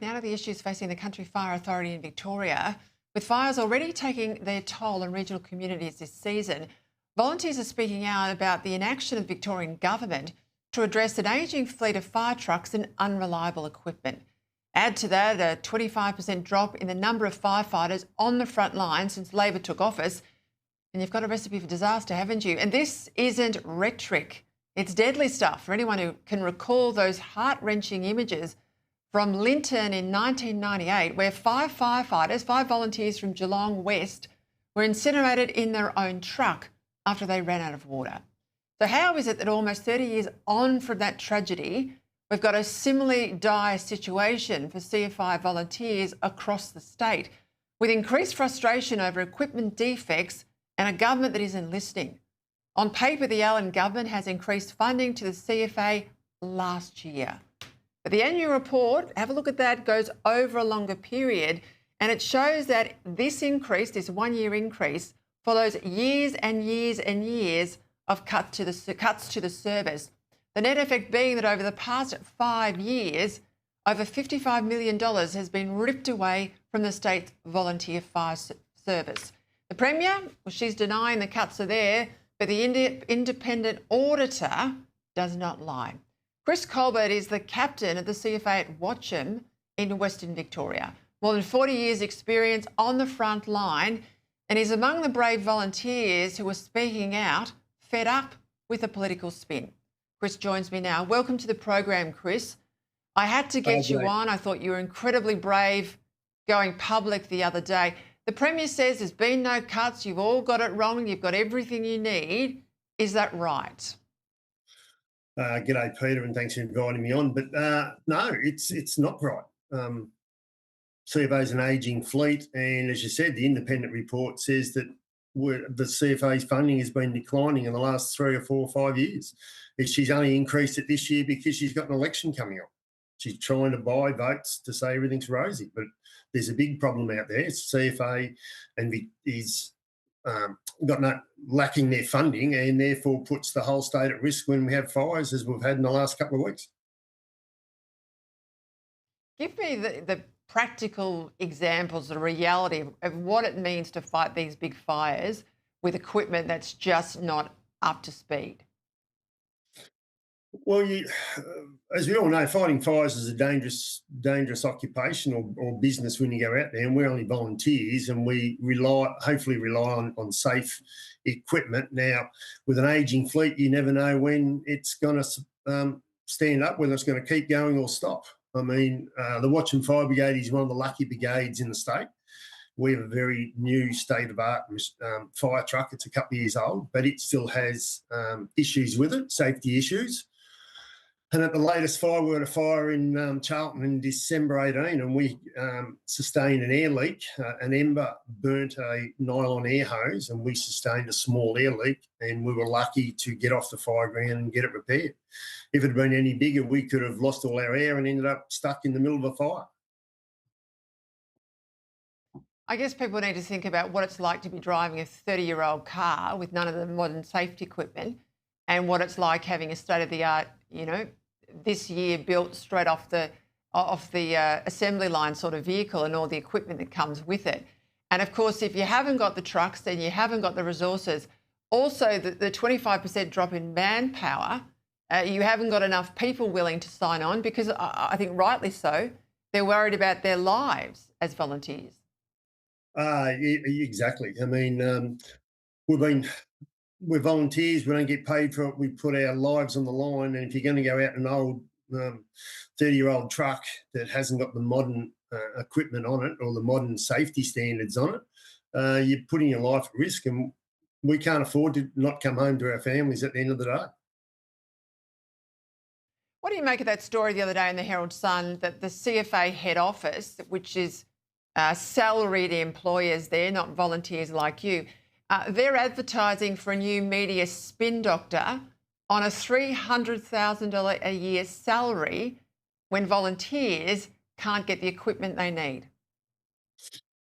break now to the issues facing the Country Fire Authority in Victoria. With fires already taking their toll on regional communities this season, volunteers are speaking out about the inaction of the Victorian government to address an ageing fleet of fire trucks and unreliable equipment. Add to that a 25% drop in the number of firefighters on the front line since Labor took office, and you've got a recipe for disaster, haven't you? And this isn't rhetoric. It's deadly stuff for anyone who can recall those heart-wrenching images from Linton in 1998, where five volunteers from Geelong West were incinerated in their own truck after they ran out of water. So how is it that almost 30 years on from that tragedy, we've got a similarly dire situation for CFA volunteers across the state, with increased frustration over equipment defects and a government that isn't listening? On paper, the Allen government has increased funding to the CFA last year. But the annual report, have a look at that, goes over a longer period, and it shows that this increase, this one-year increase, follows years and years and years of cuts to the service. The net effect being that over the past 5 years, over $55 million has been ripped away from the state's volunteer fire service. The Premier, well, she's denying the cuts are there, but the independent auditor does not lie. Chris Colbert is the captain of the CFA at Watchem in Western Victoria. More than 40 years' experience on the front line, and he's among the brave volunteers who are speaking out, fed up with a political spin. Chris joins me now. Welcome to the program, Chris. I had to get you on. I thought you were incredibly brave going public the other day. The Premier says there's been no cuts, you've all got it wrong, you've got everything you need. Is that right? G'day, Peter, and thanks for inviting me on. But no, it's not right. CFA is an ageing fleet, and as you said, the independent report says that the CFA's funding has been declining in the last 3 or 4 or 5 years. She's only increased it this year because she's got an election coming up. She's trying to buy votes to say everything's rosy, but there's a big problem out there. It's CFA and is lacking their funding, and therefore puts the whole state at risk when we have fires, as we've had in the last couple of weeks. Give me the practical examples, the reality of what it means to fight these big fires with equipment that's just not up to speed. Well, as we all know, fighting fires is a dangerous occupation or business when you go out there, and we're only volunteers, and we hopefully rely on safe equipment. Now, with an ageing fleet, you never know when it's going to stand up, whether it's going to keep going or stop. I mean, the Watchem Fire Brigade is one of the lucky brigades in the state. We have a very new state-of-art fire truck. It's a couple of years old, but it still has issues with it, safety issues. And at the latest fire, we had a fire in Charlton in December 18, and we sustained an air leak. An ember burnt a nylon air hose, and we sustained a small air leak, and we were lucky to get off the fire ground and get it repaired. If it had been any bigger, we could have lost all our air and ended up stuck in the middle of a fire. I guess people need to think about what it's like to be driving a 30-year-old car with none of the modern safety equipment, and what it's like having a state-of-the-art, this year built straight off the assembly line sort of vehicle and all the equipment that comes with it. And of course, if you haven't got the trucks, then you haven't got the resources. Also, the 25% drop in manpower, you haven't got enough people willing to sign on, because I think rightly so, they're worried about their lives as volunteers. Exactly. I mean, we're volunteers, we don't get paid for it, we put our lives on the line, and if you're going to go out in an old 30-year-old truck that hasn't got the modern equipment on it or the modern safety standards on it, you're putting your life at risk, and we can't afford to not come home to our families at the end of the day. What do you make of that story the other day in the Herald Sun, that the CFA head office, which is salaried employers there, not volunteers like you, they're advertising for a new media spin doctor on a $300,000 a year salary when volunteers can't get the equipment they need?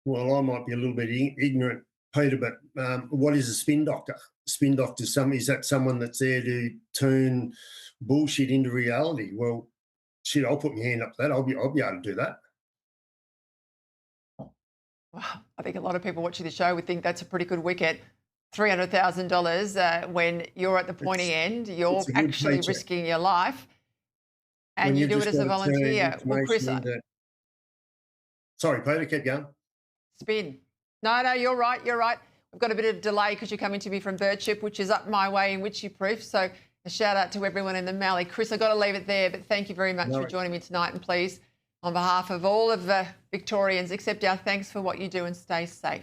Well, I might be a little bit ignorant, Peter, but what is a spin doctor? Spin doctor, is that someone that's there to turn bullshit into reality? Well, shit, I'll put my hand up for that. I'll be able to do that. Wow, I think a lot of people watching the show would think that's a pretty good wicket. $300,000 when you're at the pointy end, you're It's a good actually paycheck. risking your life, When and you you've do it just as got a to turn volunteer. Well, Chris, information into... Sorry, Peter, keep going. spin. No, you're right. You're right. I've got a bit of delay because you're coming to me from Birchip, which is up my way in Witchy-proof. So a shout out to everyone in the Mallee. Chris, I've got to leave it there, but thank you very much for joining me tonight. And please, on behalf of all of the Victorians, accept our thanks for what you do and stay safe.